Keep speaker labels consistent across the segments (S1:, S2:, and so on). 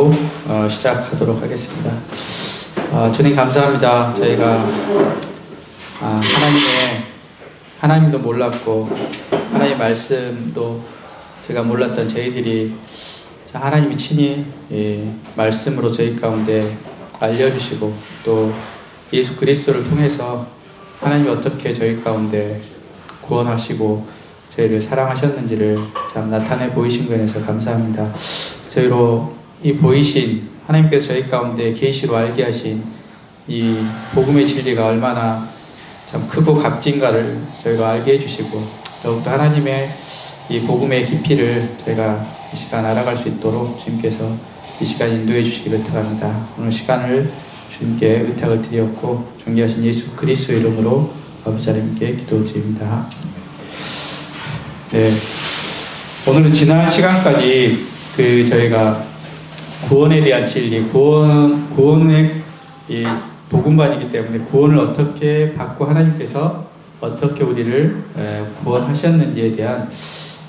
S1: 기도하고 시작하도록 하겠습니다. 주님 감사합니다. 저희가 하나님도 몰랐고 하나님의 말씀도 제가 몰랐던 저희들이 하나님이 친히 말씀으로 저희 가운데 알려주시고 또 예수 그리스도를 통해서 하나님이 어떻게 저희 가운데 구원하시고 저희를 사랑하셨는지를 참 나타내 보이신 것에 대해서 감사합니다. 저희로 이 보이신 하나님께서 저희 가운데 계시로 알게 하신 이 복음의 진리가 얼마나 참 크고 값진가를 저희가 알게 해주시고 더욱더 하나님의 이 복음의 깊이를 저희가 이 시간 알아갈 수 있도록 주님께서 이 시간 인도해 주시기를 부탁합니다. 오늘 시간을 주님께 의탁을 드렸고 존귀하신 예수 그리스도의 이름으로 아버지 하나님께 기도드립니다. 네, 오늘은 지난 시간까지 저희가 구원에 대한 진리, 구원의 이 복음반이기 때문에 구원을 어떻게 받고 하나님께서 어떻게 우리를 구원하셨는지에 대한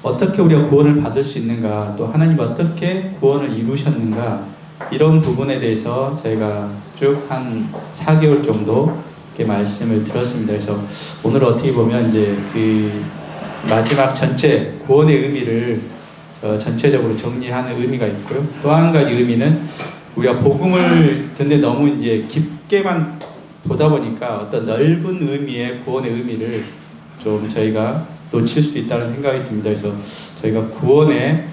S1: 어떻게 우리가 구원을 받을 수 있는가, 또 하나님 어떻게 구원을 이루셨는가, 이런 부분에 대해서 저희가 쭉 한 4개월 정도 이렇게 말씀을 들었습니다. 그래서 오늘 어떻게 보면 이제 마지막 전체 구원의 의미를 전체적으로 정리하는 의미가 있고요. 또 한 가지 의미는 우리가 복음을 듣는데 너무 이제 깊게만 보다 보니까 어떤 넓은 의미의 구원의 의미를 좀 저희가 놓칠 수 있다는 생각이 듭니다. 그래서 저희가 구원의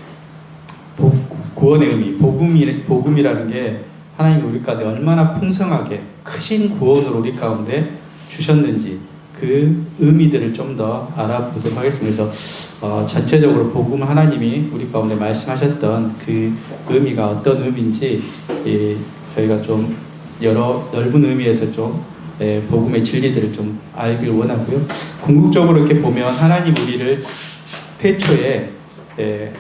S1: 의미, 복음이라는 게 하나님이 우리 가운데 얼마나 풍성하게 크신 구원을 우리 가운데 주셨는지 그 의미들을 좀 더 알아보도록 하겠습니다. 그래서 전체적으로 복음 하나님이 우리 가운데 말씀하셨던 그 의미가 어떤 의미인지 저희가 좀 여러 넓은 의미에서 좀 복음의 진리들을 좀 알길 원하고요. 궁극적으로 이렇게 보면 하나님 우리를 태초에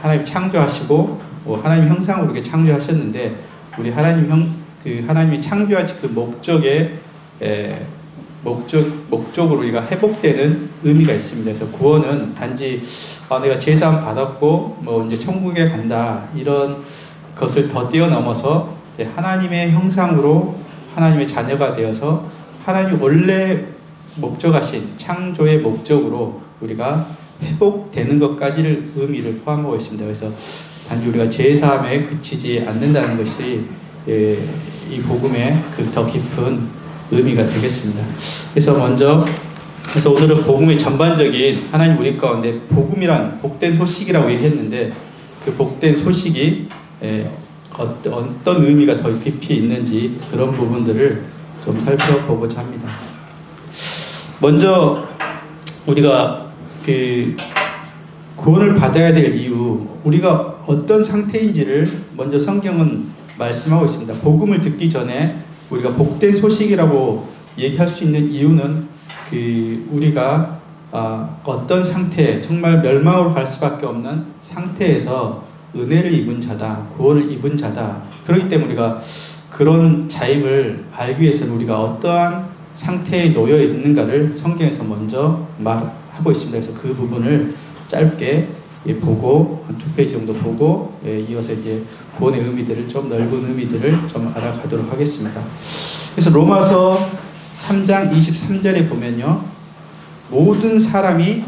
S1: 하나님 창조하시고 하나님 형상으로 이렇게 창조하셨는데 우리 하나님이 창조하신 그 목적으로 우리가 회복되는 의미가 있습니다. 그래서 구원은 단지 내가 제사함 받았고 이제 천국에 간다 이런 것을 더 뛰어넘어서 하나님의 형상으로 하나님의 자녀가 되어서 하나님이 원래 목적하신 창조의 목적으로 우리가 회복되는 것까지를 의미를 포함하고 있습니다. 그래서 단지 우리가 제사함에 그치지 않는다는 것이 이 복음의 그 더 깊은 의미가 되겠습니다. 그래서 오늘은 복음의 전반적인 하나님 우리 가운데 복음이란 복된 소식이라고 얘기했는데 그 복된 소식이 어떤 의미가 더 깊이 있는지 그런 부분들을 좀 살펴보고자 합니다. 먼저 우리가 구원을 받아야 될 이유, 우리가 어떤 상태인지를 먼저 성경은 말씀하고 있습니다. 복음을 듣기 전에 우리가 복된 소식이라고 얘기할 수 있는 이유는 우리가 어떤 상태, 정말 멸망으로 갈 수밖에 없는 상태에서 은혜를 입은 자다, 구원을 입은 자다. 그렇기 때문에 우리가 그런 자임을 알기 위해서는 우리가 어떠한 상태에 놓여 있는가를 성경에서 먼저 말하고 있습니다. 그래서 그 부분을 짧게 보고 한 2페이지 정도 보고 이어서 이제 구원의 의미들을 좀 넓은 의미들을 좀 알아가도록 하겠습니다. 그래서 로마서 3장 23절에 보면요, 모든 사람이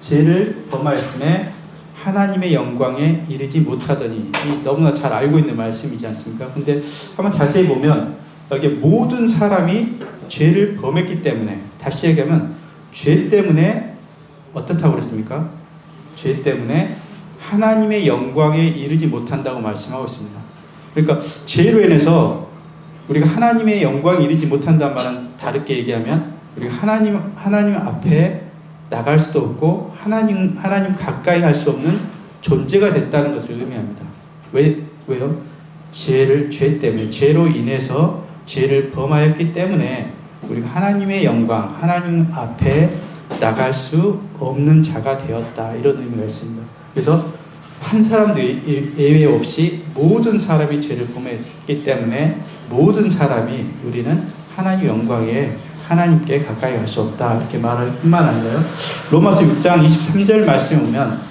S1: 죄를 범하였음에 하나님의 영광에 이르지 못하더니, 너무나 잘 알고 있는 말씀이지 않습니까? 근데 한번 자세히 보면 여기 모든 사람이 죄를 범했기 때문에, 다시 얘기하면 죄 때문에 어떻다고 그랬습니까? 죄 때문에 하나님의 영광에 이르지 못한다고 말씀하고 있습니다. 그러니까 죄로 인해서 우리가 하나님의 영광에 이르지 못한다는 말은 다르게 얘기하면 우리가 하나님 앞에 나갈 수도 없고 하나님 가까이 할 수 없는 존재가 됐다는 것을 의미합니다. 왜요? 죄 때문에, 죄로 인해서 죄를 범하였기 때문에 우리가 하나님의 영광, 하나님 앞에 나갈 수 없는 자가 되었다, 이런 의미가 있습니다. 그래서 한 사람도 예외 없이 모든 사람이 죄를 범했기 때문에 모든 사람이 우리는 하나님의 영광에 하나님께 가까이 갈 수 없다, 이렇게 말할 뿐만 아니라요, 로마서 6장 23절 말씀에 보면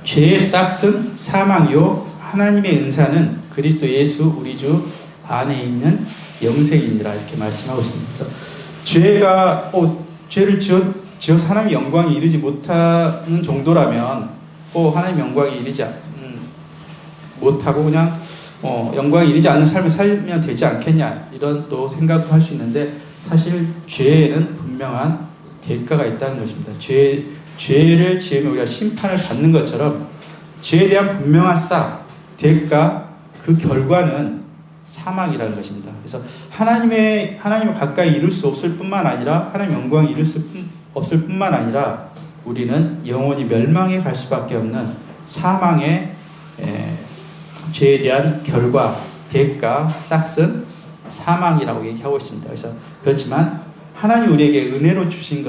S1: 죄의 싹은 사망이요 하나님의 은사는 그리스도 예수 우리 주 안에 있는 영생이니라 이렇게 말씀하고 있습니다. 그래서 죄를 지어서 하나님의 영광이 이르지 못하는 정도라면 하나님의 영광이 이르지 못하고 그냥 영광이 이르지 않는 삶을 살면 되지 않겠냐 이런 또 생각도 할 수 있는데 사실 죄에는 분명한 대가가 있다는 것입니다. 죄를 지으면 우리가 심판을 받는 것처럼 죄에 대한 분명한 대가 그 결과는 사망이라는 것입니다. 그래서 하나님을 가까이 이룰 수 없을 뿐만 아니라 하나님 영광이 이룰 수 없을 뿐만 아니라 우리는 영원히 멸망에 갈 수밖에 없는 사망의 죄에 대한 결과, 대가, 싹은 사망이라고 얘기하고 있습니다. 그래서 그렇지만 하나님 우리에게 은혜로 주신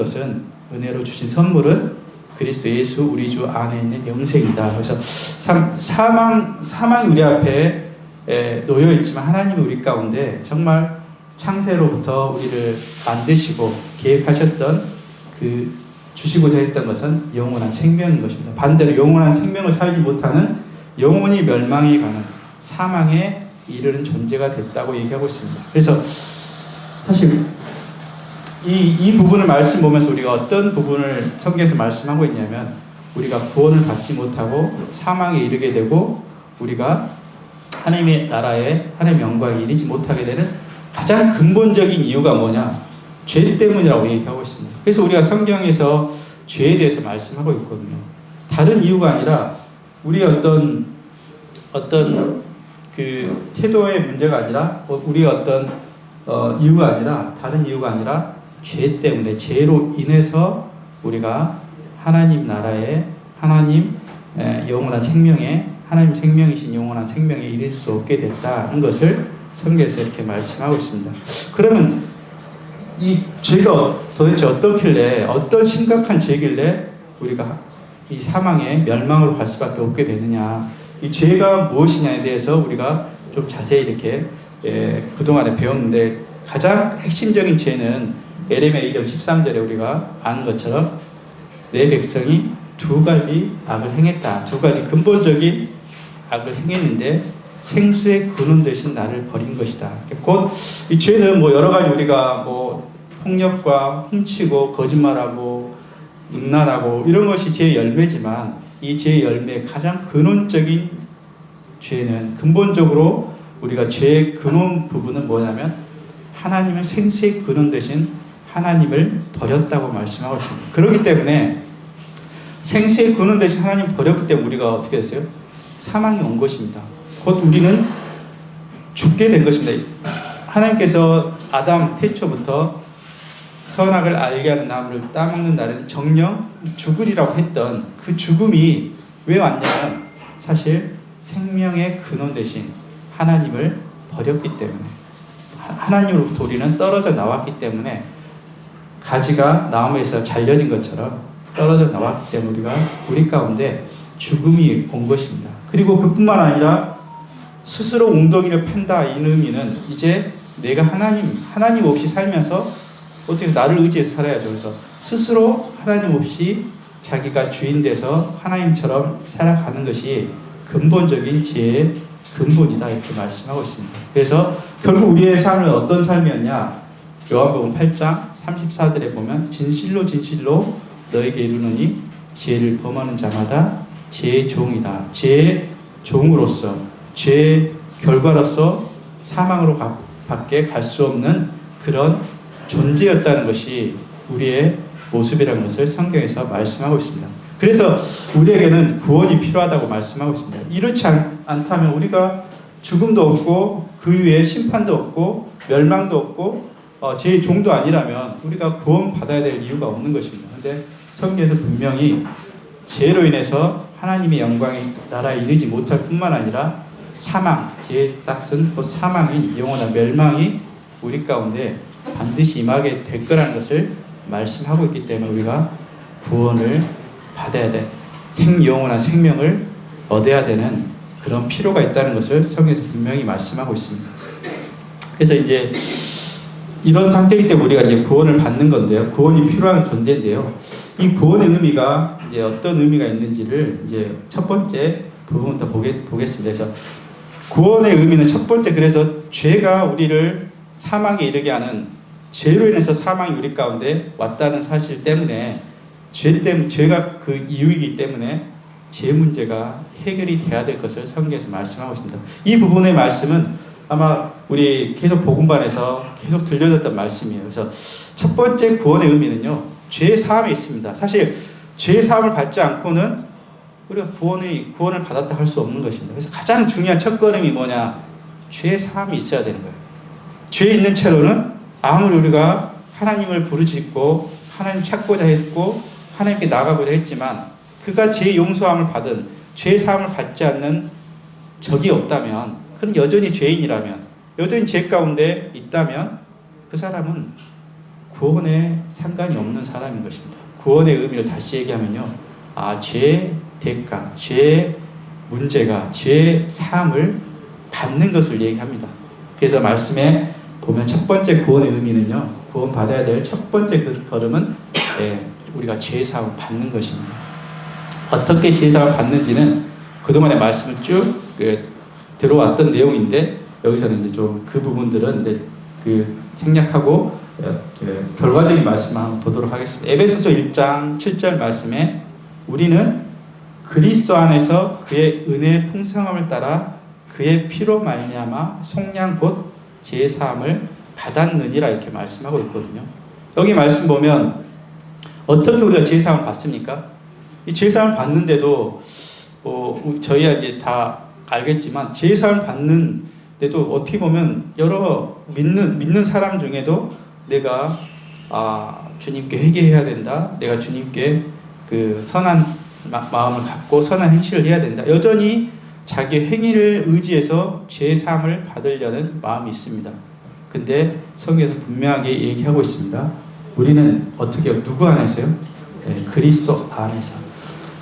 S1: 선물은 그리스도 예수 우리 주 안에 있는 영생이다. 그래서 사망이 우리 앞에 놓여 있지만 하나님이 우리 가운데 정말 창세로부터 우리를 만드시고 계획하셨던 주시고자 했던 것은 영원한 생명인 것입니다. 반대로 영원한 생명을 살지 못하는 영원히 멸망에 가는 사망에 이르는 존재가 됐다고 얘기하고 있습니다. 그래서 사실 이 부분을 말씀 보면서 우리가 어떤 부분을 성경에서 말씀하고 있냐면 우리가 구원을 받지 못하고 사망에 이르게 되고 우리가 하나님의 나라에 하나님의 영광에 이르지 못하게 되는 가장 근본적인 이유가 뭐냐? 죄 때문이라고 얘기하고 있습니다. 그래서 우리가 성경에서 죄에 대해서 말씀하고 있거든요. 다른 이유가 아니라 우리의 어떤 그 태도의 문제가 아니라 우리의 어떤 이유가 아니라 다른 이유가 아니라 죄 때문에 죄로 인해서 우리가 하나님 나라에 하나님 영원한 생명에 하나님 생명이신 영원한 생명에 이를 수 없게 됐다는 것을 성경에서 이렇게 말씀하고 있습니다. 그러면 이 죄가 도대체 어떤 심각한 죄길래 우리가 이 사망에 멸망으로 갈 수밖에 없게 되느냐, 이 죄가 무엇이냐에 대해서 우리가 좀 자세히 이렇게 그동안에 배웠는데 가장 핵심적인 죄는 에레미야 2장 13절에 우리가 아는 것처럼 내 백성이 두 가지 악을 행했다. 두 가지 근본적인 악을 행했는데 생수의 근원 대신 나를 버린 것이다. 곧 이 죄는 여러 가지 우리가 폭력과 훔치고 거짓말하고 음란하고 이런 것이 죄의 열매지만 이 죄의 열매의 가장 근원적인 죄는 근본적으로 우리가 죄의 근원 부분은 뭐냐면 하나님의 생수의 근원 대신 하나님을 버렸다고 말씀하고 있습니다. 그렇기 때문에 생수의 근원 대신 하나님을 버렸기 때문에 우리가 어떻게 됐어요? 사망이 온 것입니다. 곧 우리는 죽게 된 것입니다. 하나님께서 아담 태초부터 선악을 알게 하는 나무를 따먹는 날은 정령 죽으리라고 했던 그 죽음이 왜 왔냐면 사실 생명의 근원 대신 하나님을 버렸기 때문에 하나님으로부터 우리는 떨어져 나왔기 때문에 가지가 나무에서 잘려진 것처럼 떨어져 나왔기 때문에 우리 가운데 죽음이 온 것입니다. 그리고 그뿐만 아니라 스스로 웅덩이를 팬다 이 의미는 이제 내가 하나님 없이 살면서 어떻게 나를 의지해서 살아야죠. 그래서 스스로 하나님 없이 자기가 주인 돼서 하나님처럼 살아가는 것이 근본적인 죄의 근본이다 이렇게 말씀하고 있습니다. 그래서 결국 우리의 삶은 어떤 삶이었냐? 요한복음 8장 34절에 보면 진실로 너에게 이르노니 죄를 범하는 자마다 죄의 종이다. 죄의 종으로서 죄의 결과로서 사망으로 밖에 갈 수 없는 그런 존재였다는 것이 우리의 모습이라는 것을 성경에서 말씀하고 있습니다. 그래서 우리에게는 구원이 필요하다고 말씀하고 있습니다. 이렇지 않다면 우리가 죽음도 없고 그 위에 심판도 없고 멸망도 없고 죄의 종도 아니라면 우리가 구원 받아야 될 이유가 없는 것입니다. 그런데 성경에서 분명히 죄로 인해서 하나님의 영광의 나라에 이르지 못할 뿐만 아니라 사망, 죄의 싹은 곧 사망인 영원한 멸망이 우리 가운데 반드시 임하게 될 거라는 것을 말씀하고 있기 때문에 우리가 구원을 받아야 돼. 영원한 생명을 얻어야 되는 그런 필요가 있다는 것을 성경에서 분명히 말씀하고 있습니다. 그래서 이제 이런 상태이기 때문에 우리가 이제 구원을 받는 건데요. 구원이 필요한 존재인데요. 이 구원의 의미가 이제 어떤 의미가 있는지를 이제 첫 번째 부분부터 보겠습니다. 그래서 구원의 의미는 첫 번째, 그래서 죄가 우리를 사망에 이르게 하는, 죄로 인해서 사망이 우리 가운데 왔다는 사실 때문에, 죄가 그 이유이기 때문에 죄 문제가 해결이 돼야 될 것을 성경에서 말씀하고 있습니다. 이 부분의 말씀은 아마 우리 계속 복음반에서 계속 들려졌던 말씀이에요. 그래서 첫 번째 구원의 의미는요, 죄 사함에 있습니다. 사실 죄 사함을 받지 않고는 우리가 구원을 받았다 할 수 없는 것입니다. 그래서 가장 중요한 첫 걸음이 뭐냐? 죄 사함이 있어야 되는 거예요. 죄 있는 채로는 아무리 우리가 하나님을 부르짖고 하나님 찾고자 했고 하나님께 나가고자 했지만, 그가 죄 용서함을 받은, 죄 사함을 받지 않는 적이 없다면, 그는 여전히 죄인이라면, 여전히 죄 가운데 있다면 그 사람은 구원에 상관이 없는 사람인 것입니다. 구원의 의미를 다시 얘기하면요, 죄 대가, 죄 문제가, 죄 사함을 받는 것을 얘기합니다. 그래서 말씀에 보면 첫 번째 구원의 의미는요, 구원 받아야 될 첫 번째 걸음은 우리가 죄 사함을 받는 것입니다. 어떻게 죄 사함을 받는지는 그동안의 말씀을 쭉 들어왔던 내용인데, 여기서는 이제 좀 그 부분들은 이제 생략하고 결과적인 말씀만 한번 보도록 하겠습니다. 에베소서 1장 7절 말씀에 우리는 그리스도 안에서 그의 은혜의 풍성함을 따라 그의 피로 말미암아 속량 곧 죄 사함을 받았느니라, 이렇게 말씀하고 있거든요. 여기 말씀 보면 어떻게 우리가 죄 사함을 받습니까? 이 죄 사함을 받는데도 저희야 이제 다 알겠지만, 죄 사함을 받는데도 어떻게 보면 여러 믿는 사람 중에도 내가 주님께 회개해야 된다, 내가 주님께 그 선한 마음을 갖고 선한 행실을 해야 된다, 여전히 자기 행위를 의지해서 죄 사함을 받으려는 마음이 있습니다. 근데 성경에서 분명하게 얘기하고 있습니다. 우리는 어떻게 해요? 누구 안에서요? 그리스도 안에서.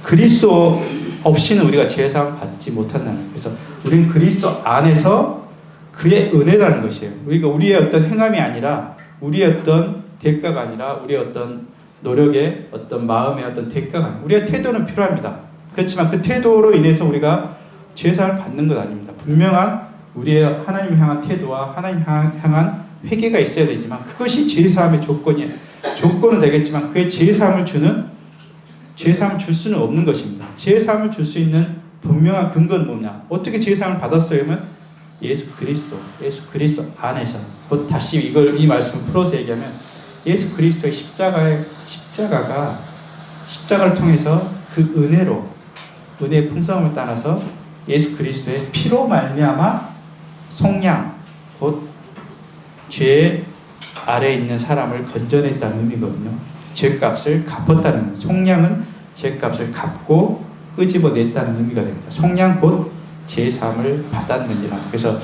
S1: 그리스도 없이는 우리가 죄 사함을 받지 못한다는 거예요. 그래서 우리는 그리스도 안에서 그의 은혜라는 것이에요. 우리가 우리의 어떤 행함이 아니라, 우리의 어떤 대가가 아니라, 우리의 어떤 노력의 어떤 마음의 어떤 대가가 아니라, 우리의 태도는 필요합니다. 그렇지만 그 태도로 인해서 우리가 죄 사함을 받는 것 아닙니다. 분명한 우리의 하나님 향한 태도와 하나님 향한 회개가 있어야 되지만, 그것이 죄 사함의 조건은 되겠지만, 그의 죄 사함을 줄 수는 없는 것입니다. 죄 사함을 줄 수 있는 분명한 근거는 뭐냐? 어떻게 죄 사함을 받았어요? 그러면 예수 그리스도 안에서. 다시 이 말씀을 풀어서 얘기하면, 예수 그리스도의 십자가를 통해서 그 은혜의 풍성함을 따라서 예수 그리스도의 피로 말미암아 속량, 곧 죄 아래에 있는 사람을 건져냈다는 의미거든요. 죄값을 갚았다는, 속량은 죄값을 갚고 끄집어냈다는 의미가 됩니다. 속량 곧 죄 사함을 받았느니라. 그래서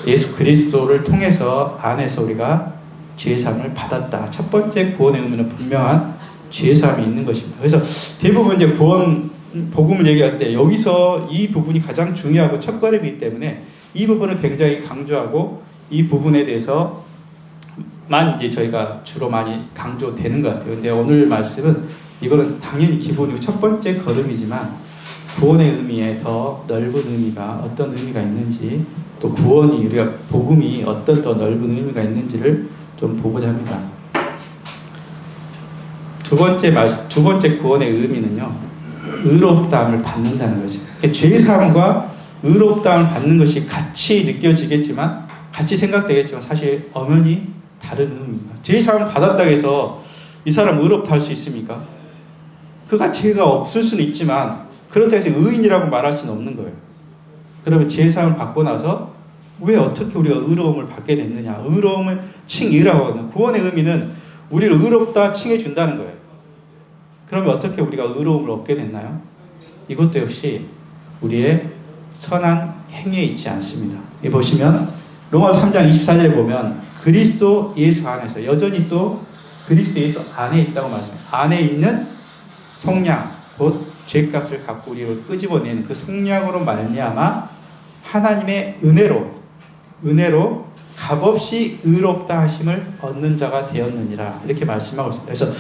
S1: 예수 그리스도를 통해서 안에서 우리가 죄 사함을 받았다. 첫 번째 구원의 의미는 분명한 죄 사함이 있는 것입니다. 그래서 대부분 이제 복음을 얘기할 때 여기서 이 부분이 가장 중요하고 첫걸음이기 때문에 이 부분을 굉장히 강조하고, 이 부분에 대해서만 이제 저희가 주로 많이 강조되는 것 같아요. 근데 오늘 말씀은 이거는 당연히 기본이고 첫 번째 걸음이지만, 구원의 의미에 더 넓은 의미가, 어떤 의미가 있는지, 또 우리가 복음이 어떤 더 넓은 의미가 있는지를 좀 보고자 합니다. 두 번째 구원의 의미는요, 의롭다함을 받는다는 것이에요. 죄 사함과 의롭다함을 받는 것이 같이 느껴지겠지만, 같이 생각되겠지만, 사실 엄연히 다른 의미입니다. 죄 사함을 받았다고 해서 이 사람 의롭다 할 수 있습니까? 그가 죄가 없을 수는 있지만, 그렇다고 해서 의인이라고 말할 수는 없는 거예요. 그러면 죄 사함을 받고 나서 왜 어떻게 우리가 의로움을 받게 됐느냐? 의로움을 칭의라고 하거든요. 구원의 의미는 우리를 의롭다 칭해준다는 거예요. 그러면 어떻게 우리가 의로움을 얻게 됐나요? 이것도 역시 우리의 선한 행위에 있지 않습니다. 여기 보시면 로마서 3장 24절에 보면 그리스도 예수 안에서, 여전히 또 그리스도 예수 안에 있다고 말씀합니다. 안에 있는 속량, 곧 죄값을 갖고 우리를 끄집어내는 그 속량으로 말미암아 하나님의 은혜로 값없이 의롭다 하심을 얻는 자가 되었느니라, 이렇게 말씀하고 있습니다. 그래서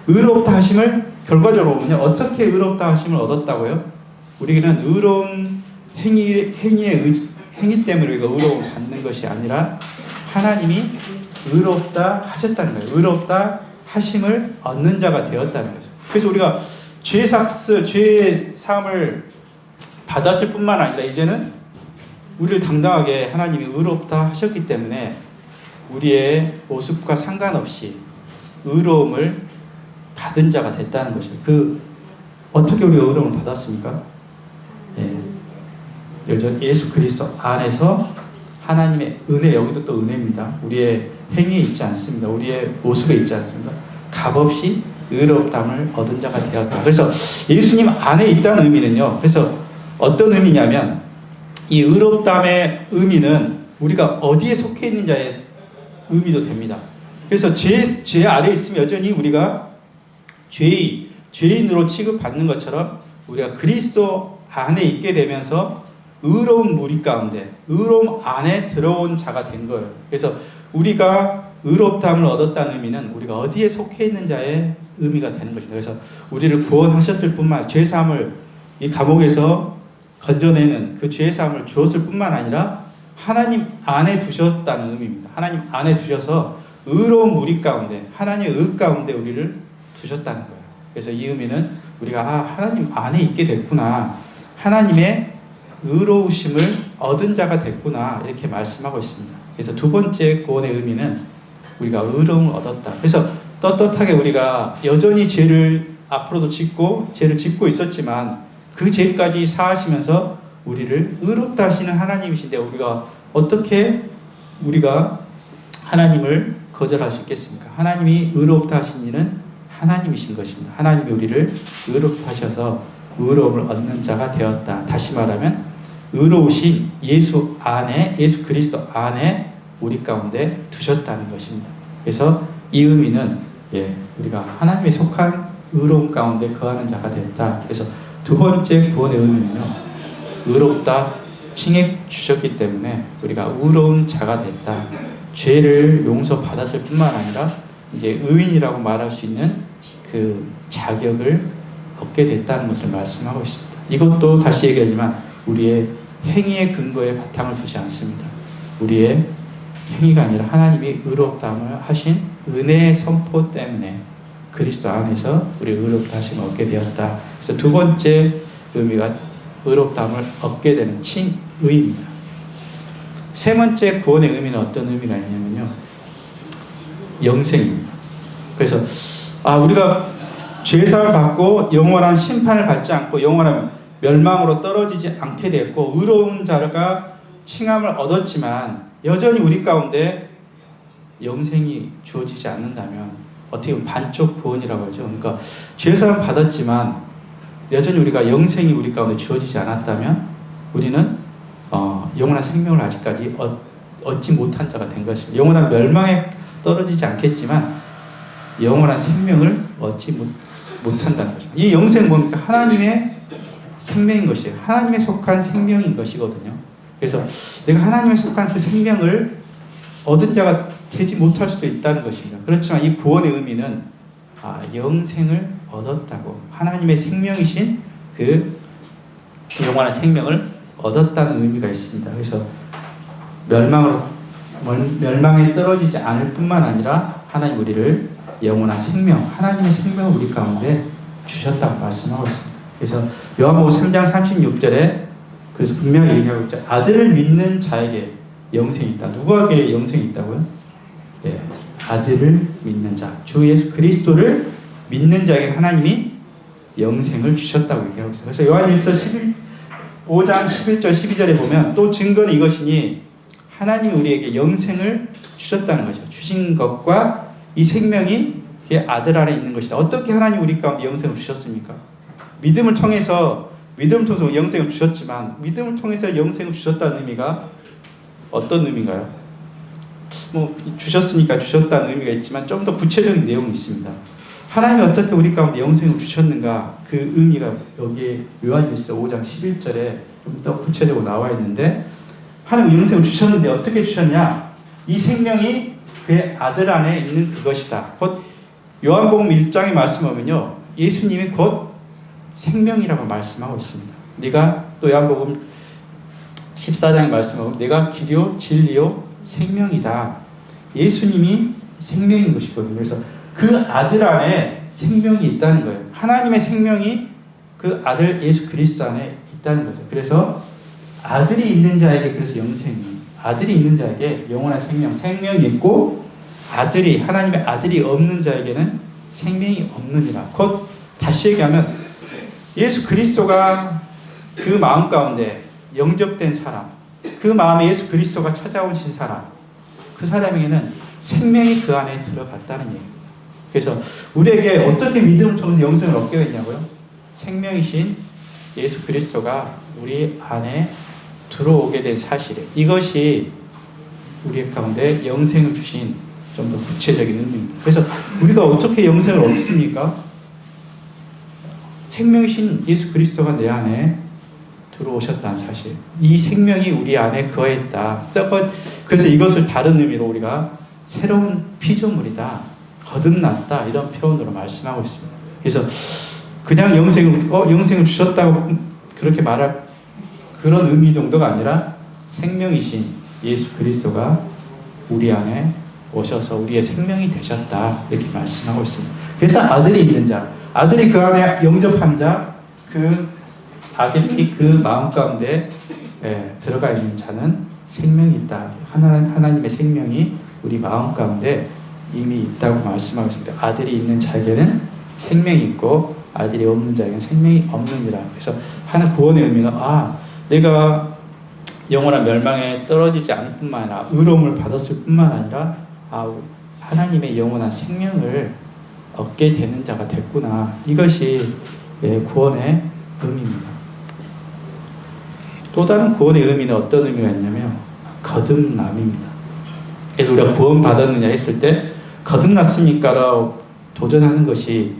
S1: 의롭다 하심을 결과적으로 보면 어떻게 의롭다 하심을 얻었다고요? 우리는 의로운 행위 때문에 우리가 의로움을 받는 것이 아니라 하나님이 의롭다 하셨다는 거예요. 의롭다 하심을 얻는 자가 되었다는 거죠. 그래서 우리가 죄의 사함을 받았을 뿐만 아니라 이제는 우리를 당당하게 하나님이 의롭다 하셨기 때문에 우리의 모습과 상관없이 의로움을 받은 자가 됐다는 것이죠. 어떻게 우리가 의로움을 받았습니까? 예수 그리스도 안에서 하나님의 은혜, 여기도 또 은혜입니다. 우리의 행위에 있지 않습니다. 우리의 모습에 있지 않습니다. 값없이 의롭담을 얻은 자가 되었다. 그래서 예수님 안에 있다는 의미는요. 그래서 어떤 의미냐면 이 의롭담의 의미는 우리가 어디에 속해 있는 자의 의미도 됩니다. 그래서 죄 아래에 있으면 여전히 우리가 죄인으로 취급받는 것처럼 우리가 그리스도 안에 있게 되면서 의로운 무리 가운데 의로움 안에 들어온 자가 된 거예요. 그래서 우리가 의롭다함을 얻었다는 의미는 우리가 어디에 속해 있는 자의 의미가 되는 것입니다. 그래서 우리를 구원하셨을 뿐만 아니라 죄사함을 이 감옥에서 건져내는 그 죄사함을 주었을 뿐만 아니라 하나님 안에 두셨다는 의미입니다. 하나님 안에 두셔서 의로운 무리 가운데 하나님의 의 가운데 우리를 두셨다는 거예요. 그래서 이 의미는 우리가 하나님 안에 있게 됐구나, 하나님의 의로우심을 얻은 자가 됐구나, 이렇게 말씀하고 있습니다. 그래서 두 번째 구원의 의미는 우리가 의로움을 얻었다. 그래서 떳떳하게 우리가 여전히 죄를 앞으로도 죄를 짓고 있었지만 그 죄까지 사하시면서 우리를 의롭다 하시는 하나님이신데 어떻게 우리가 하나님을 거절할 수 있겠습니까? 하나님이 의롭다 하신 이는 하나님이신 것입니다. 하나님이 우리를 의롭다 하셔서 의로움을 얻는 자가 되었다. 다시 말하면 의로우신 예수 그리스도 안에 우리 가운데 두셨다는 것입니다. 그래서 이 의미는 우리가 하나님에 속한 의로움 가운데 거하는 자가 됐다. 그래서 두 번째 구원의 의미는요, 의롭다 칭해 주셨기 때문에 우리가 의로운 자가 됐다. 죄를 용서받았을 뿐만 아니라 이제 의인이라고 말할 수 있는 그 자격을 얻게 됐다는 것을 말씀하고 있습니다. 이것도 다시 얘기하지만 우리의 행위의 근거에 바탕을 두지 않습니다. 우리의 행위가 아니라 하나님이 의롭다함을 하신 은혜의 선포 때문에 그리스도 안에서 우리 의롭다 하심을 얻게 되었다. 그래서 두 번째 의미가 의롭다함을 얻게 되는 칭의입니다. 세 번째 구원의 의미는 어떤 의미가 있냐면요, 영생입니다. 그래서 우리가 죄사를 받고 영원한 심판을 받지 않고 영원한 멸망으로 떨어지지 않게 됐고 의로운 자가 칭함을 얻었지만 여전히 우리 가운데 영생이 주어지지 않는다면 어떻게 보면 반쪽 구원이라고 하죠. 그러니까 죄사를 받았지만 여전히 우리가 영생이 우리 가운데 주어지지 않았다면 우리는 영원한 생명을 아직까지 얻지 못한 자가 된 것입니다. 영원한 멸망에 떨어지지 않겠지만 영원한 생명을 얻지 못한다는 것입니다. 이 영생은 뭡니까? 하나님의 생명인 것이에요. 하나님에 속한 생명인 것이거든요. 그래서 내가 하나님에 속한 그 생명을 얻은 자가 되지 못할 수도 있다는 것입니다. 그렇지만 이 구원의 의미는 영생을 얻었다고, 하나님의 생명이신 그 영원한 생명을 얻었다는 의미가 있습니다. 그래서 멸망에 떨어지지 않을 뿐만 아니라 하나님 우리를 영원한 생명, 하나님의 생명을 우리 가운데 주셨다고 말씀하고 있습니다. 그래서 요한복음 3장 36절에 그래서 분명히 얘기하고 있죠. 아들을 믿는 자에게 영생이 있다. 누구에게 영생이 있다고요? 아들을 믿는 자, 주 예수 그리스도를 믿는 자에게 하나님이 영생을 주셨다고 얘기하고 있어요. 그래서 요한일서 5장 11절 12절에 보면 또 증거는 이것이니 하나님이 우리에게 영생을 주셨다는 것이죠. 주신 것과 이 생명이 그의 아들 안에 있는 것이다. 어떻게 하나님 우리 가운데 영생을 주셨습니까? 믿음을 통해서 영생을 주셨지만 믿음을 통해서 영생을 주셨다는 의미가 어떤 의미인가요? 주셨으니까 주셨다는 의미가 있지만 좀 더 구체적인 내용이 있습니다. 하나님이 어떻게 우리 가운데 영생을 주셨는가, 그 의미가 여기에 요한일서 5장 11절에 좀 더 구체적으로 나와 있는데, 하나님 영생을 주셨는데 어떻게 주셨냐? 이 생명이 그의 아들 안에 있는 그것이다. 곧 요한복음 1장에 말씀하면요, 예수님이 곧 생명이라고 말씀하고 있습니다. 네가 또 요한복음 14장의 말씀은 내가 길이요 진리요 생명이다. 예수님이 생명인 것이거든요. 그래서 그 아들 안에 생명이 있다는 거예요. 하나님의 생명이 그 아들 예수 그리스도 안에 있다는 거죠. 그래서 아들이 있는 자에게 그래서 영생이, 아들이 있는 자에게 영원한 생명이 있고, 아들이, 하나님의 아들이 없는 자에게는 생명이 없느니라. 곧 다시 얘기하면 예수 그리스도가 그 마음 가운데 영접된 사람, 그 마음에 예수 그리스도가 찾아오신 사람, 그 사람에게는 생명이 그 안에 들어갔다는 얘기입니다. 그래서 우리에게 어떻게 믿음을 통해서 영생을 얻게 됐냐고요? 생명이신 예수 그리스도가 우리 안에 들어오게 된 사실이에요. 이것이 우리 가운데 영생을 주신 좀 더 구체적인 의미입니다. 그래서 우리가 어떻게 영생을 얻습니까? 생명이신 예수 그리스도가 내 안에 들어오셨다는 사실. 이 생명이 우리 안에 거했다. 그래서 이것을 다른 의미로 우리가 새로운 피조물이다, 거듭났다, 이런 표현으로 말씀하고 있습니다. 그래서 그냥 영생을 주셨다고 그렇게 말할 그런 의미 정도가 아니라 생명이신 예수 그리스도가 우리 안에 오셔서 우리의 생명이 되셨다, 이렇게 말씀하고 있습니다. 그래서 아들이 있는 자, 아들이 그 안에 영접한 자, 그 아들이 그 마음 가운데 들어가 있는 자는 생명이 있다. 하나님의 생명이 우리 마음 가운데 이미 있다고 말씀하고 있습니다. 아들이 있는 자에게는 생명이 있고 아들이 없는 자에게는 생명이 없느니라. 그래서 하나 구원의 의미는 내가 영원한 멸망에 떨어지지 않을 뿐만 아니라 의로움을 받았을 뿐만 아니라 하나님의 영원한 생명을 얻게 되는 자가 됐구나. 이것이 구원의 의미입니다. 또 다른 구원의 의미는 어떤 의미가 있냐면 거듭남입니다. 그래서 우리가 구원 받았느냐 했을 때 거듭났습니까라고 도전하는 것이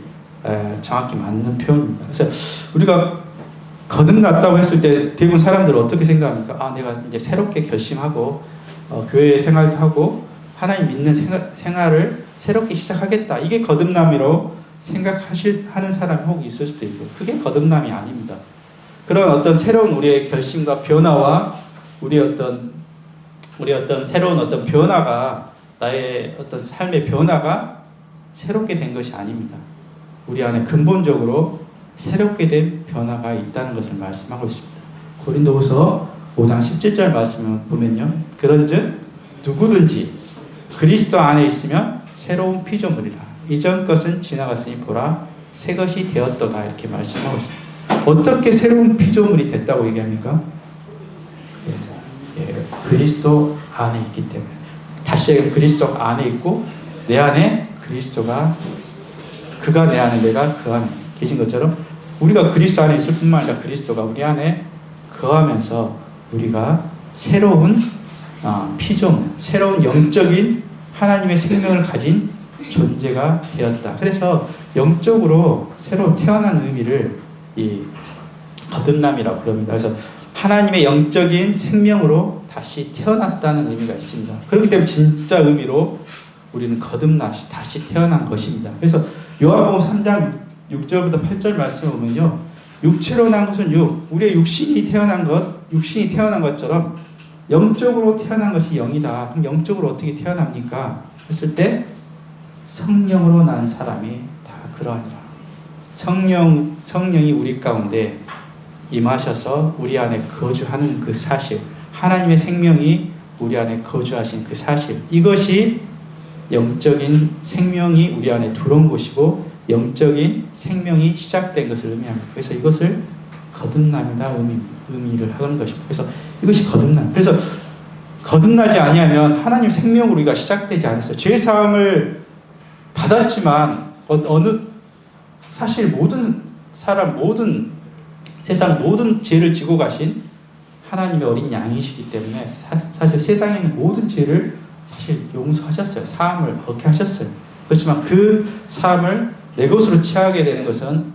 S1: 정확히 맞는 표현입니다. 그래서 우리가 거듭났다고 했을 때 대부분 사람들은 어떻게 생각합니까? 내가 이제 새롭게 결심하고 교회 생활도 하고 하나님 믿는 생활을 새롭게 시작하겠다. 이게 거듭남이라고 생각하는 사람이 혹 있을 수도 있고, 그게 거듭남이 아닙니다. 그런 어떤 새로운 우리의 결심과 변화와 우리 어떤 새로운 어떤 변화가, 나의 어떤 삶의 변화가 새롭게 된 것이 아닙니다. 우리 안에 근본적으로 새롭게 된 변화가 있다는 것을 말씀하고 있습니다. 고린도후서 5장 17절 말씀을 보면요, 그런즉 누구든지 그리스도 안에 있으면 새로운 피조물이라. 이전 것은 지나갔으니 보라 새 것이 되었도다, 이렇게 말씀하고 있습니다. 어떻게 새로운 피조물이 됐다고 얘기합니까? 그리스도 안에 있기 때문에. 다시 그리스도 안에 있고 내 안에 그리스도가, 그가 내 안에 내가 그 안에 계신 것처럼 우리가 그리스도 안에 있을 뿐만 아니라 그리스도가 우리 안에 거하면서 우리가 새로운 피조물, 새로운 영적인 하나님의 생명을 가진 존재가 되었다. 그래서 영적으로 새로 태어난 의미를 이 거듭남이라고 부릅니다. 그래서 하나님의 영적인 생명으로 다시 태어났다는 의미가 있습니다. 그렇기 때문에 진짜 의미로 우리는 거듭나시 다시 태어난 것입니다. 그래서 요한복음 3장 6절부터 8절 말씀을 보면요, 육체로 난 것은 우리의 육신이 태어난 것처럼 영적으로 태어난 것이 영이다. 그럼 영적으로 어떻게 태어납니까? 했을 때 성령으로 난 사람이 다 그러하니라. 성령이 우리 가운데 임하셔서 우리 안에 거주하는 그 사실, 하나님의 생명이 우리 안에 거주하신 그 사실, 이것이 영적인 생명이 우리 안에 들어온 것이고 영적인 생명이 시작된 것을 의미합니다. 그래서 이것을 거듭남이다 의미를 하는 것입니다. 그래서 이것이 거듭남. 그래서 거듭나지 아니하면 하나님 생명으로 우리가 시작되지 않았어요. 죄 사함을 받았지만 사실 세상 모든 죄를 지고 가신 하나님의 어린 양이시기 때문에 사실 세상에 있는 모든 죄를 사실 용서하셨어요. 사함을 얻게 하셨어요. 그렇지만 그 사함을 내 것으로 취하게 되는 것은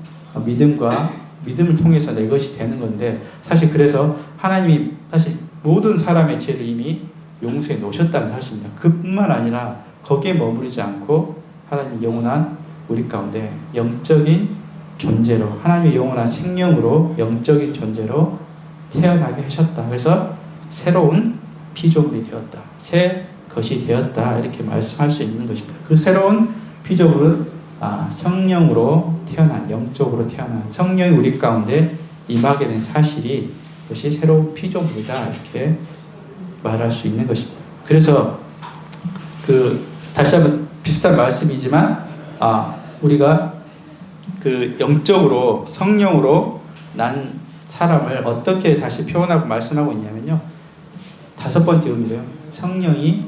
S1: 믿음을 통해서 내 것이 되는 건데, 사실 그래서 하나님이 사실 모든 사람의 죄를 이미 용서해 놓으셨다는 사실입니다. 그뿐만 아니라 거기에 머무르지 않고 하나님의 영원한 우리 가운데 영적인 존재로, 하나님의 영원한 생명으로 영적인 존재로 태어나게 하셨다. 그래서 새로운 피조물이 되었다. 새 것이 되었다. 이렇게 말씀할 수 있는 것입니다. 그 새로운 피조물은 성령으로 태어난, 영적으로 태어난 성령이 우리 가운데 임하게 된 사실이 그것이 새로운 피조물이다. 이렇게 말할 수 있는 것입니다. 그래서 다시 한번 비슷한 말씀이지만 우리가 그 영적으로 성령으로 난 사람을 어떻게 다시 표현하고 말씀하고 있냐면요. 5번째 의미로요. 성령이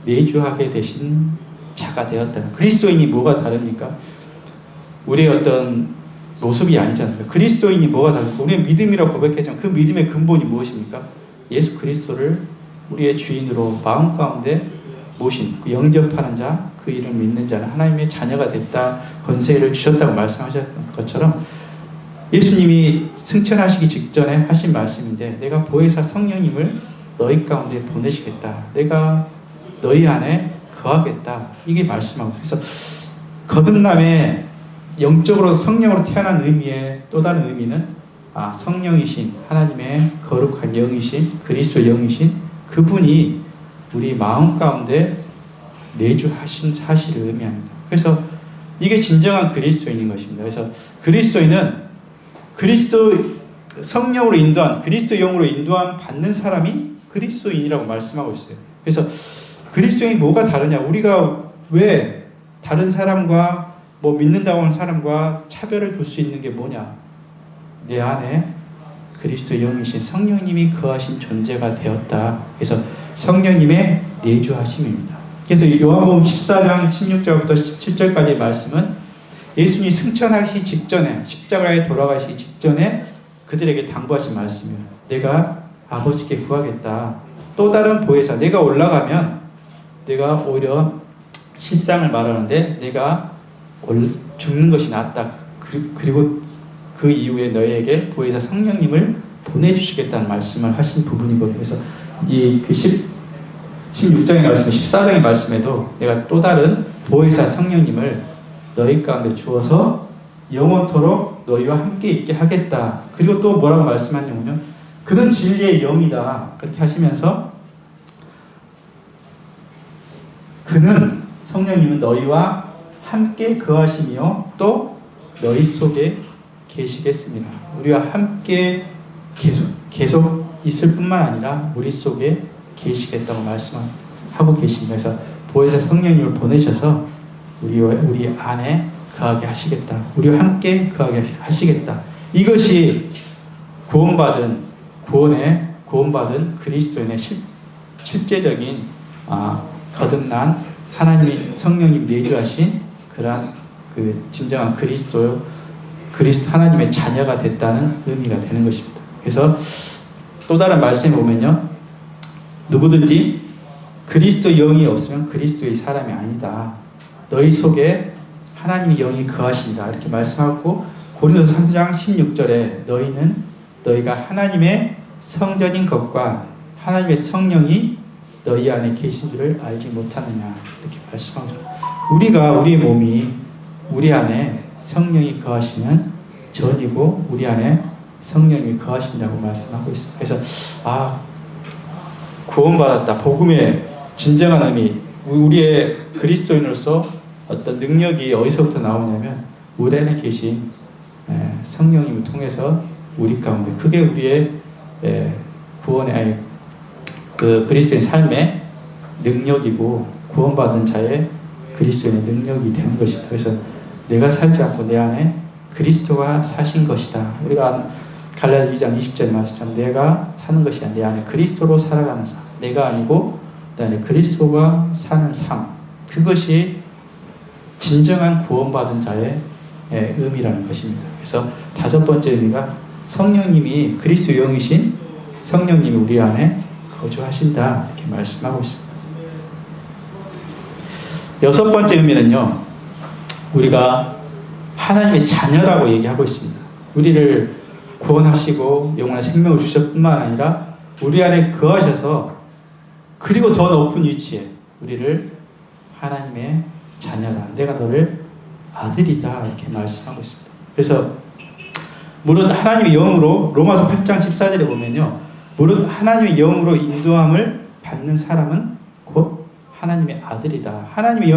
S1: 내주하게 되신 자가 되었다. 그리스도인이 뭐가 다릅니까? 우리의 어떤 모습이 아니잖아요. 그리스도인이 뭐가 다릅니까? 우리의 믿음이라고 고백했지만 그 믿음의 근본이 무엇입니까? 예수 그리스도를 우리의 주인으로 마음 가운데 모신, 영접하는 자, 그 이름 믿는 자는 하나님의 자녀가 됐다, 권세를 주셨다고 말씀하셨던 것처럼 예수님이 승천하시기 직전에 하신 말씀인데, 내가 보혜사 성령님을 너희 가운데 보내시겠다, 내가 너희 안에 거하겠다, 이게 말씀하고, 그래서 거듭남의 영적으로 성령으로 태어난 의미의 또 다른 의미는 성령이신 하나님의 거룩한 영이신 그리스도 영이신 그분이 우리 마음 가운데 내주하신 사실을 의미합니다. 그래서 이게 진정한 그리스도인인 것입니다. 그래서 그리스도인은 그리스도 성령으로 인도한, 그리스도 영으로 인도한 받는 사람이 그리스도인이라고 말씀하고 있어요. 그래서 그리스도인이 뭐가 다르냐? 우리가 왜 다른 사람과 믿는다고 하는 사람과 차별을 둘 수 있는 게 뭐냐? 내 안에 그리스도 영이신 성령님이 거하신 존재가 되었다. 그래서 성령님의 내주하심입니다. 그래서 요한복음 14장 16절부터 17절까지의 말씀은 예수님이 승천하시기 직전에, 십자가에 돌아가시기 직전에 그들에게 당부하신 말씀이에요. 내가 아버지께 구하겠다. 또 다른 보혜사, 내가 올라가면 내가 오히려 실상을 말하는데 내가 죽는 것이 낫다. 그리고 그 이후에 너희에게 보혜사 성령님을 보내주시겠다는 말씀을 하신 부분이거든요. 그래서 이 16장의 말씀, 14장의 말씀에도 내가 또 다른 보혜사 성령님을 너희 가운데 주어서 영원토록 너희와 함께 있게 하겠다. 그리고 또 뭐라고 말씀하냐면요. 그는 진리의 영이다. 그렇게 하시면서 그는, 성령님은 너희와 함께 거하시며 또 너희 속에 계시겠습니다. 우리와 함께 계속 있을 뿐만 아니라 우리 속에 계시겠다고 말씀하고 계십니다. 그래서 보혜사 성령님을 보내셔서 우리 안에 거하게 하시겠다. 우리와 함께 거하게 하시겠다. 이것이 구원받은 그리스도인의 실제적인 거듭난 하나님이 성령님 내주하신 그러한 진정한 그리스도 하나님의 자녀가 됐다는 의미가 되는 것입니다. 그래서 또 다른 말씀에 보면요. 누구든지 그리스도 영이 없으면 그리스도의 사람이 아니다. 너희 속에 하나님의 영이 거하신다. 이렇게 말씀하고 고린도서 3장 16절에 너희가 하나님의 성전인 것과 하나님의 성령이 너희 안에 계신 줄을 알지 못하느냐. 이렇게 말씀하고 우리의 몸이 우리 안에 성령이 거하시는 전이고 우리 안에 성령이 거하신다고 말씀하고 있습니다. 그래서 구원받았다. 복음의 진정한 의미, 우리의 그리스도인으로서 어떤 능력이 어디서부터 나오냐면 우리 안에 계신 성령님을 통해서 우리 가운데, 그게 우리의 구원의 그리스도인 삶의 능력이고 구원받은 자의 그리스도인의 능력이 되는 것이다. 그래서 내가 살지 않고 내 안에 그리스도가 사신 것이다. 우리가 갈라디아 2장 20절에 말씀처럼 내가 사는 것이 아니라 내 안에 그리스도로 살아가는 삶, 내가 아니고 내 안에 그리스도가 사는 삶, 그것이 진정한 구원받은 자의 의미라는 것입니다. 그래서 5번째 의미가 성령님이, 그리스도 영이신 성령님이 우리 안에 거주하신다. 이렇게 말씀하고 있습니다. 6번째 의미는요. 우리가 하나님의 자녀라고 얘기하고 있습니다. 우리를 구원하시고 영원한 생명을 주셨을 뿐만 아니라 우리 안에 거하셔서 그리고 더 높은 위치에 우리를 하나님의 자녀다. 내가 너를 아들이다. 이렇게 말씀하고 있습니다. 그래서 물론 하나님의 영으로 로마서 8장 14절에 보면요. 무릇 하나님의 영으로 인도함을 받는 사람은 곧 하나님의 아들이다. 하나님의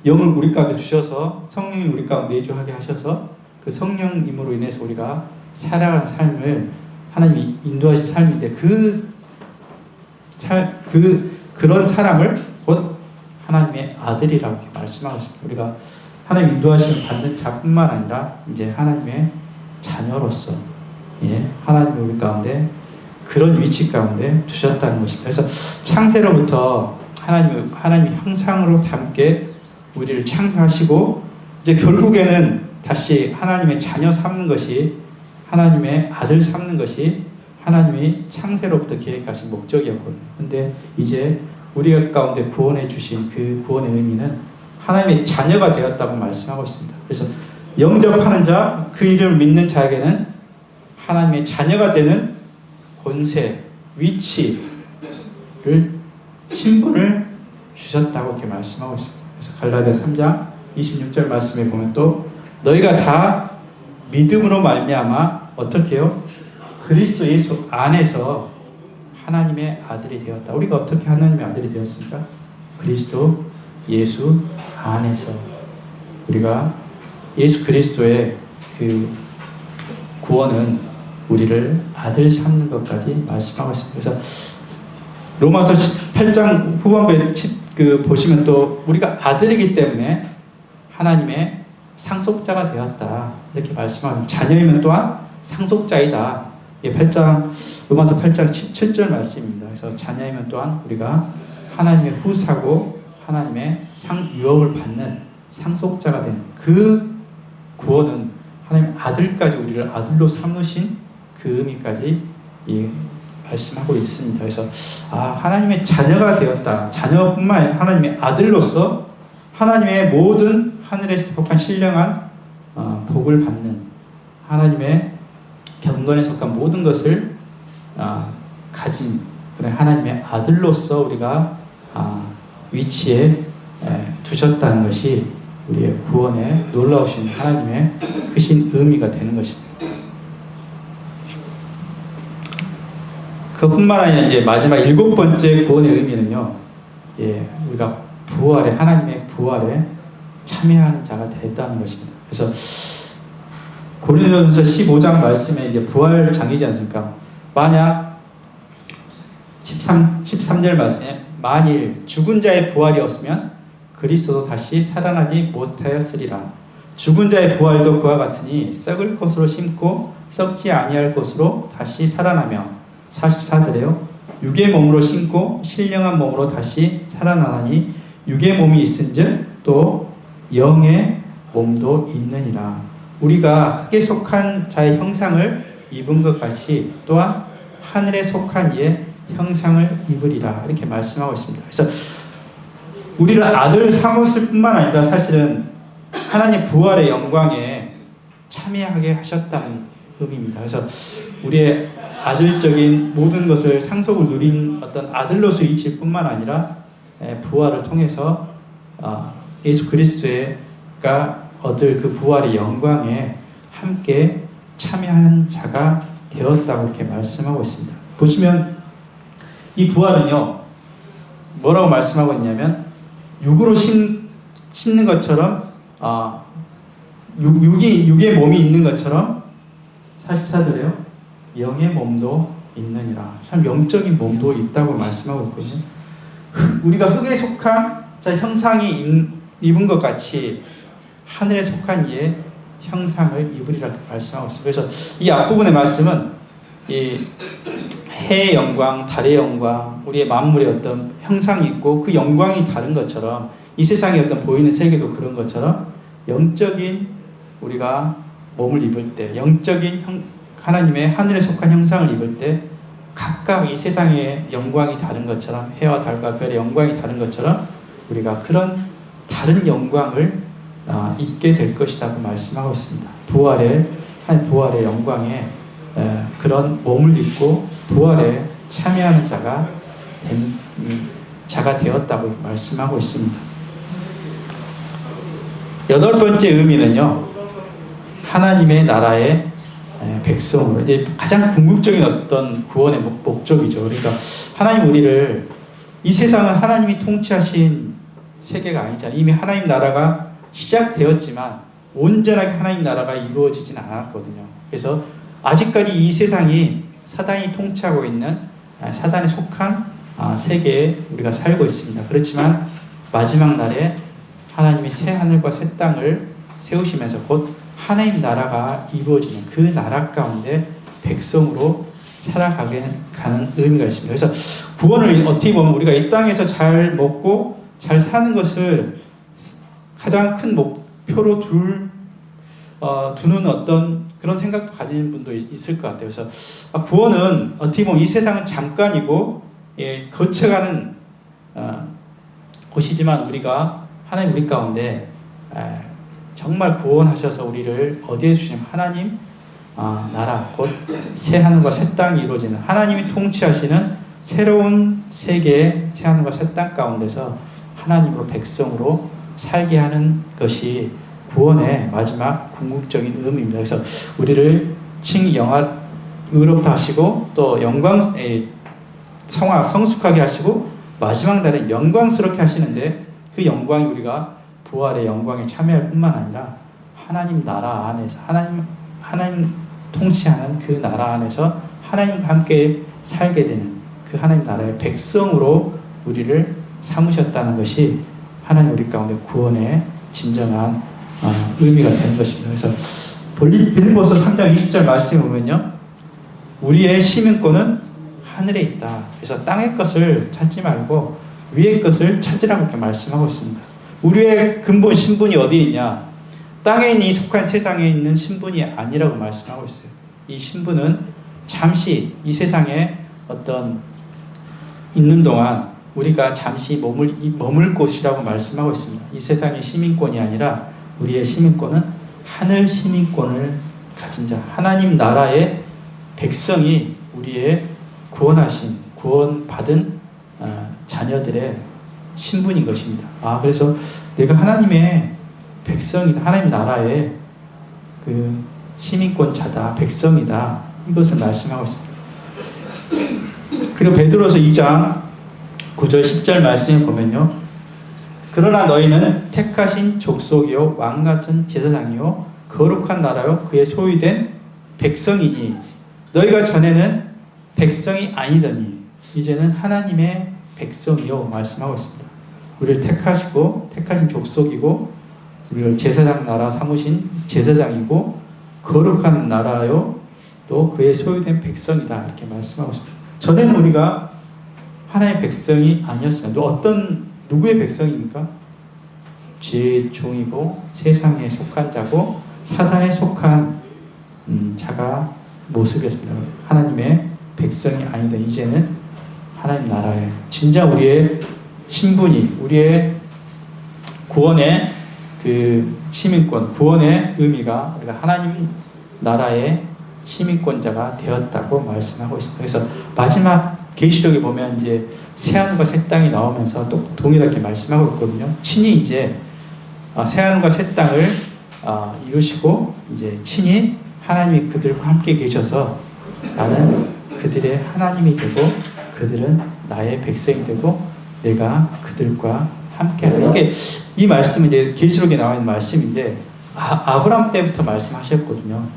S1: 영을 우리 가운데 주셔서 성령이 우리 가운데 내주하게 하셔서 그 성령님으로 인해서 우리가 살아가는 삶을 하나님이 인도하신 삶인데 그런 사람을 곧 하나님의 아들이라고 이렇게 말씀하고 있습니다. 우리가 하나님 인도하심을 받는 자뿐만 아니라 이제 하나님의 자녀로서 하나님 우리 가운데 그런 위치 가운데 두셨다는 것입니다. 그래서 창세로부터 하나님의 형상으로 닮게 우리를 창조하시고 이제 결국에는 다시 하나님의 자녀 삼는 것이 하나님의 아들 삼는 것이 하나님이 창세로부터 계획하신 목적이었거든요. 근데 이제 우리 가운데 구원해 주신 그 구원의 의미는 하나님의 자녀가 되었다고 말씀하고 있습니다. 그래서 영접하는 자, 그 이름을 믿는 자에게는 하나님의 자녀가 되는 권세, 위치를 신분을 주셨다고 이렇게 말씀하고 있습니다. 그래서 갈라디아 3장 26절 말씀에 보면 또 너희가 다 믿음으로 말미암아 어떻게 해요? 그리스도 예수 안에서 하나님의 아들이 되었다. 우리가 어떻게 하나님의 아들이 되었습니까? 그리스도 예수 안에서 우리가 예수 그리스도의 그 구원은 우리를 아들 삼는 것까지 말씀하고 있습니다. 그래서 로마서 8장 후반부에 보시면 또 우리가 아들이기 때문에 하나님의 상속자가 되었다 이렇게 말씀하고 자녀이면 또한 상속자이다. 로마서 8장 17절 말씀입니다. 그래서 자녀이면 또한 우리가 하나님의 후사고 하나님의 유업을 받는 상속자가 된 그 구원은 하나님 아들까지 우리를 아들로 삼으신 그 의미까지 말씀하고 있습니다. 그래서 하나님의 자녀가 되었다. 자녀뿐만 아니라 하나님의 아들로서 하나님의 모든 하늘에 속한 신령한 복을 받는 하나님의 경건에 속한 모든 것을 가진 하나님의 아들로서 우리가 위치에 두셨다는 것이 우리의 구원에 놀라우신 하나님의 크신 의미가 되는 것입니다. 그뿐만 아니라 이제 마지막 7번째 구원의 의미는요, 우리가 하나님의 부활에 참여하는 자가 됐다는 것입니다. 그래서 고린도전서 15장 말씀에 이제 부활장이지 않습니까? 만약 13절 말씀에 만일 죽은 자의 부활이 없으면 그리스도도 다시 살아나지 못하였으리라. 죽은 자의 부활도 그와 같으니 썩을 것으로 심고 썩지 아니할 것으로 다시 살아나며 44절에요. 육의 몸으로 심고 신령한 몸으로 다시 살아나니 육의 몸이 있은즉 또 영의 몸도 있느니라. 우리가 흙에 속한 자의 형상을 입은 것 같이 또한 하늘에 속한 이의 형상을 입으리라 이렇게 말씀하고 있습니다. 그래서 우리를 아들 삼았을 뿐만 아니라 사실은 하나님 부활의 영광에 참여하게 하셨다는 의미입니다. 그래서 우리의 아들적인 모든 것을 상속을 누린 어떤 아들로서의 이치일 뿐만 아니라 부활을 통해서 예수 그리스도가 얻을 그 부활의 영광에 함께 참여한 자가 되었다고 이렇게 말씀하고 있습니다. 보시면 이 부활은요 뭐라고 말씀하고 있냐면 육으로 심는 것처럼 육의 몸이 있는 것처럼 44절에요. 영의 몸도 있느니라. 참 영적인 몸도 있다고 말씀하고 있거든요. 우리가 흙에 속한 자 형상이 입은 것 같이 하늘에 속한 이의 형상을 입으리라 말씀하고 있습니다. 그래서 이 앞부분의 말씀은 이 해의 영광, 달의 영광, 우리의 만물의 어떤 형상이 있고 그 영광이 다른 것처럼 이 세상의 어떤 보이는 세계도 그런 것처럼 영적인 우리가 몸을 입을 때 영적인 하나님의 하늘에 속한 형상을 입을 때 각각 이 세상의 영광이 다른 것처럼 해와 달과 별의 영광이 다른 것처럼 우리가 그런 다른 영광을 입게 될 것이라고 말씀하고 있습니다. 부활의 영광에 그런 몸을 입고 부활에 참여하는 자가 되었다고 말씀하고 있습니다. 8번째 의미는요, 하나님의 나라에 백성으로 이제 가장 궁극적인 어떤 구원의 목적이죠. 그러니까 하나님 우리를 이 세상은 하나님이 통치하신 세계가 아니잖아요. 이미 하나님 나라가 시작되었지만 온전하게 하나님 나라가 이루어지진 않았거든요. 그래서 아직까지 이 세상이 사단이 통치하고 있는 사단에 속한 세계에 우리가 살고 있습니다. 그렇지만 마지막 날에 하나님이 새 하늘과 새 땅을 세우시면서 곧 하나님 나라가 이루어지는 그 나라 가운데 백성으로 살아가게 가는 의미가 있습니다. 그래서 구원을 어떻게 보면 우리가 이 땅에서 잘 먹고 잘 사는 것을 가장 큰 목표로 두는 어떤 그런 생각도 가지는 분도 있을 것 같아요. 그래서 구원은 어떻게 보면 이 세상은 잠깐이고 거쳐가는 곳이지만 우리가 하나님 우리 가운데 정말 구원하셔서 우리를 어디에 주시냐면 하나님 나라 곧 새하늘과 새 땅이 이루어지는 하나님이 통치하시는 새로운 세계의 새하늘과 새 땅 가운데서 하나님으로 백성으로 살게 하는 것이 구원의 마지막 궁극적인 의미입니다. 그래서 우리를 의롭다 하시고 또 성숙하게 하시고 마지막 날에 영광스럽게 하시는데 그 영광이 우리가 부활의 영광에 참여할 뿐만 아니라 하나님 나라 안에서 하나님 통치하는 그 나라 안에서 하나님과 함께 살게 되는 그 하나님 나라의 백성으로 우리를 삼으셨다는 것이 하나님 우리 가운데 구원의 진정한 의미가 되는 것입니다. 그래서 빌립보서 3장 20절 말씀에 보면요, 우리의 시민권은 하늘에 있다. 그래서 땅의 것을 찾지 말고 위의 것을 찾으라고 이렇게 말씀하고 있습니다. 우리의 근본 신분이 어디에 있냐? 땅에 있는 이 속한 세상에 있는 신분이 아니라고 말씀하고 있어요. 이 신분은 잠시 이 세상에 어떤 있는 동안 우리가 잠시 머물 곳이라고 말씀하고 있습니다. 이 세상의 시민권이 아니라 우리의 시민권은 하늘 시민권을 가진 자, 하나님 나라의 백성이 우리의 구원받은 자녀들의 신분인 것입니다. 그래서 내가 하나님의 백성이다, 하나님 나라의 그 시민권자다, 백성이다, 이것을 말씀하고 있습니다. 그리고 베드로서 2장 9절 10절 말씀에 보면요, 그러나 너희는 택하신 족속이요 왕같은 제사장이요 거룩한 나라요 그의 소유된 백성이니 너희가 전에는 백성이 아니더니 이제는 하나님의 백성이요 말씀하고 있습니다. 우리를 택하시고 택하신 족속이고 우리를 제사장 나라 삼으신 제사장이고 거룩한 나라요 또 그의 소유된 백성이다, 이렇게 말씀하고 있습니다. 전에는 우리가 하나님의 백성이 아니었습니다. 누구의 백성입니까? 죄의 종이고 세상에 속한 자고 사단에 속한 자가 모습이었습니다. 하나님의 백성이 아니다. 이제는 하나님 나라에 진짜 우리의 신분이, 우리의 구원의 그 시민권, 구원의 의미가 우리가 하나님 나라의 시민권자가 되었다고 말씀하고 있습니다. 그래서 마지막 계시록에 보면 이제 새하늘과 새 땅이 나오면서 또 동일하게 말씀하고 있거든요. 친히 이제 새하늘과 새 땅을 이루시고 이제 친히 하나님이 그들과 함께 계셔서 나는 그들의 하나님이 되고 그들은 나의 백성이 되고 내가 그들과 함께하다. 이게 이 말씀은 이제 계시록에 나와 있는 말씀인데 아브라함 때부터 말씀하셨거든요.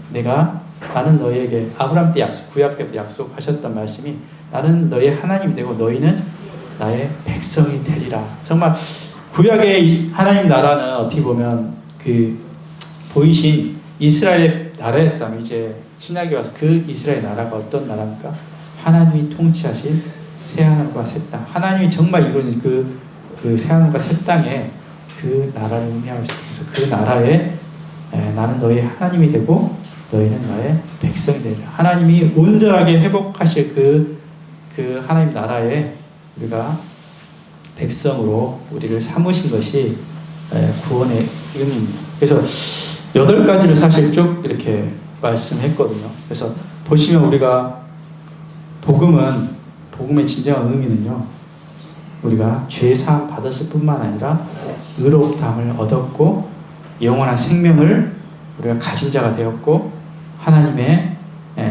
S1: 나는 너희에게 아브라함 때 구약 때부터 약속하셨던 말씀이 나는 너의 하나님이 되고 너희는 나의 백성이 되리라. 정말 구약의 하나님 나라는 어떻게 보면 그 보이신 이스라엘의 나라였다면 이제 신약에 와서 그 이스라엘 나라가 어떤 나라입니까? 하나님이 통치하신 새하늘과 새 땅, 하나님이 정말 이루어진 그 새하늘과 새 땅에 그 나라를 의미하고 있습니다. 그래서 그 나라에 나는 너희 하나님이 되고 너희는 나의 백성이 되리라. 하나님이 온전하게 회복하실 그 하나님 나라에 우리가 백성으로 우리를 삼으신 것이 구원의 의미입니다. 그래서 8가지를 사실 쭉 이렇게 말씀했거든요. 그래서 보시면 우리가 복음의 진정한 의미는요, 우리가 죄 사함 받았을 뿐만 아니라 의롭다함을 얻었고 영원한 생명을 우리가 가진 자가 되었고 하나님의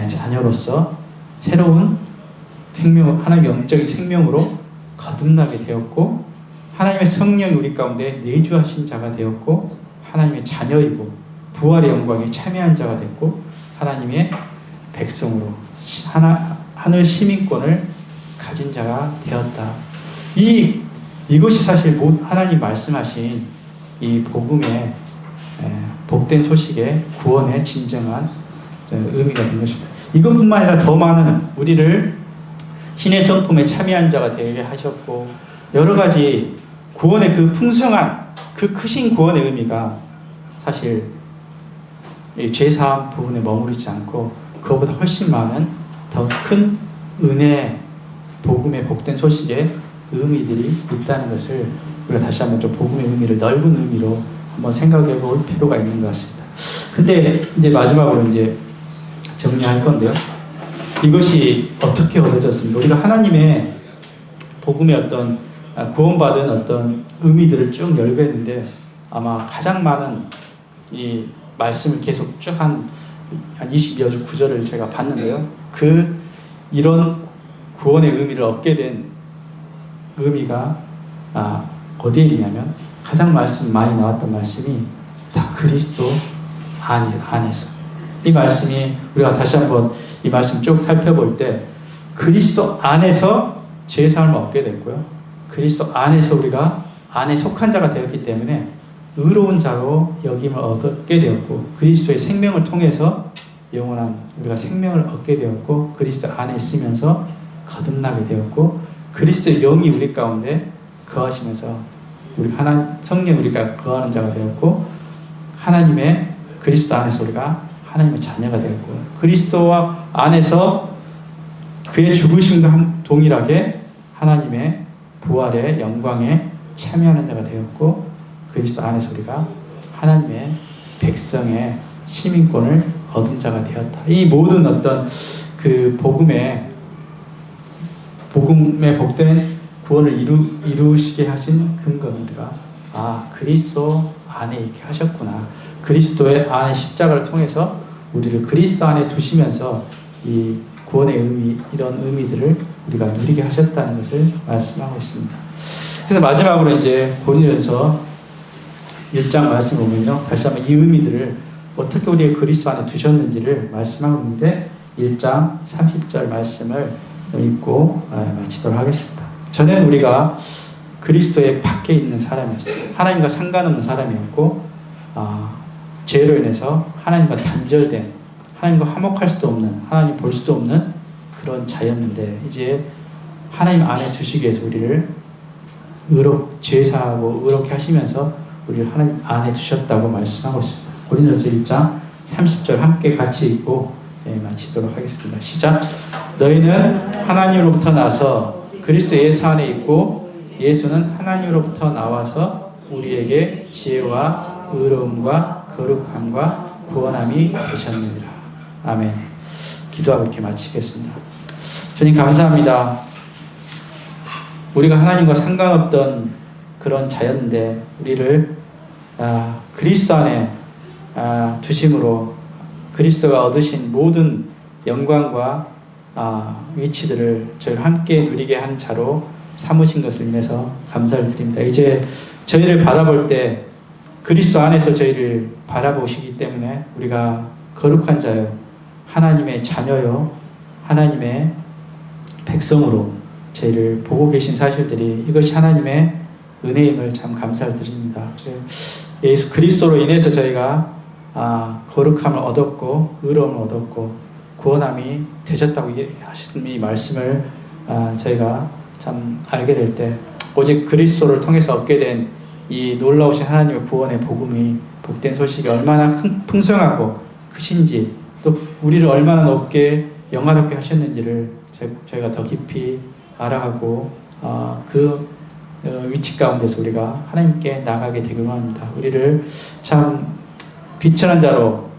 S1: 자녀로서 새로운 생명, 하나님의 영적인 생명으로 거듭나게 되었고, 하나님의 성령이 우리 가운데 내주하신 자가 되었고, 하나님의 자녀이고 부활의 영광에 참여한 자가 됐고, 하나님의 백성으로 하늘 시민권을 가진 자가 되었다. 이것이 사실 하나님 말씀하신 이 복음의 복된 소식의 구원의 진정한 의미가 된 것입니다. 이것뿐만 아니라 더 많은 우리를 신의 성품에 참여한 자가 되게 하셨고, 여러 가지 구원의 그 풍성한 그 크신 구원의 의미가 사실 죄사함 부분에 머무르지 않고 그것보다 훨씬 많은 더 큰 은혜, 복음의 복된 소식의 의미들이 있다는 것을 우리가 다시 한번 좀 복음의 의미를 넓은 의미로 한번 생각해 볼 필요가 있는 것 같습니다. 근데 이제 마지막으로 이제 정리할 건데요. 이것이 어떻게 얻어졌습니까? 우리가 하나님의 복음의 어떤 구원받은 어떤 의미들을 쭉 열거했는데, 아마 가장 많은 이 말씀을 계속 쭉 한 20여 구절을 제가 봤는데요. 이런 구원의 의미를 얻게 된 의미가 어디에 있냐면, 가장 많이 나왔던 말씀이 다 그리스도 안에서. 이 말씀이 우리가 다시 한번 이 말씀 쭉 살펴볼 때, 그리스도 안에서 죄사함을 얻게 됐고요. 그리스도 안에서 우리가 안에 속한 자가 되었기 때문에 의로운 자로 여김을 얻게 되었고, 그리스도의 생명을 통해서 영원한 우리가 생명을 얻게 되었고, 그리스도 안에 있으면서 거듭나게 되었고, 그리스도의 영이 우리 가운데 거하시면서 우리 성령 우리가 거하는 자가 되었고, 하나님의 그리스도 안에서 우리가 하나님의 자녀가 되었고, 그리스도와 안에서 그의 죽으심과 동일하게 하나님의 부활의 영광에 참여하는 자가 되었고, 그리스도 안에서 우리가 하나님의 백성의 시민권을 얻은 자가 되었다. 이 모든 어떤 그 복음의 복된 구원을 이루시게 하신 근거는 우리가 그리스도 안에 있게 하셨구나. 그리스도의 안에 십자가를 통해서 우리를 그리스도 안에 두시면서 이 구원의 의미, 이런 의미들을 우리가 누리게 하셨다는 것을 말씀하고 있습니다. 그래서 마지막으로 이제 고린도전서 1장 말씀을 보면요, 다시 한번 이 의미들을 어떻게 우리의 그리스도 안에 두셨는지를 말씀하고 있는데, 1장 30절 말씀을 읽고 마치도록 하겠습니다. 전에는 우리가 그리스도의 밖에 있는 사람이었어요. 하나님과 상관없는 사람이었고, 죄로 인해서 하나님과 단절된, 하나님과 화목할 수도 없는, 하나님 볼 수도 없는 그런 자였는데, 이제 하나님 안에 두시기 위해서 우리를 죄사하고 의롭게 하시면서 우리를 하나님 안에 두셨다고 말씀하고 있습니다. 고린도서 1장 30절 함께 같이 읽고 마치도록 하겠습니다. 시작. 너희는 하나님으로부터 나서 그리스도 예수 안에 있고, 예수는 하나님으로부터 나와서 우리에게 지혜와 의로움과 거룩함과 구원함이 되셨느니라. 아멘. 기도하고 이렇게 마치겠습니다. 주님 감사합니다. 우리가 하나님과 상관없던 그런 자였는데 우리를 그리스도 안에 두심으로 그리스도가 얻으신 모든 영광과 위치들을 저희를 함께 누리게 한 자로 삼으신 것을 인해서 감사를 드립니다. 이제 저희를 바라볼 때 그리스도 안에서 저희를 바라보시기 때문에 우리가 거룩한 자요, 하나님의 자녀요, 하나님의 백성으로 저희를 보고 계신 사실들이, 이것이 하나님의 은혜임을 참 감사를 드립니다. 예수 그리스도로 인해서 저희가 거룩함을 얻었고 의로움을 얻었고 구원함이 되셨다고 하신 이 말씀을 저희가 참 알게 될 때, 오직 그리스도를 통해서 얻게 된 이 놀라우신 하나님의 구원의 복음이, 복된 소식이 얼마나 풍성하고 크신지, 또 우리를 얼마나 높게 영화롭게 하셨는지를 저희가 더 깊이 알아가고 그 위치 가운데서 우리가 하나님께 나가게 되기를 원합니다. 우리를 참 비천한 자로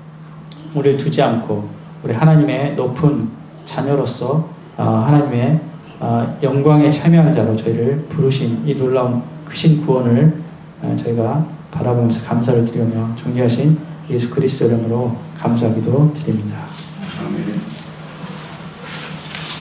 S1: 우리를 두지 않고 우리 하나님의 높은 자녀로서 하나님의 영광에 참여한 자로 저희를 부르신 이 놀라운 크신 구원을 저희가 바라보면서 감사를 드리며 존귀하신 예수 그리스도 이름으로 감사기도 드립니다.
S2: 아멘.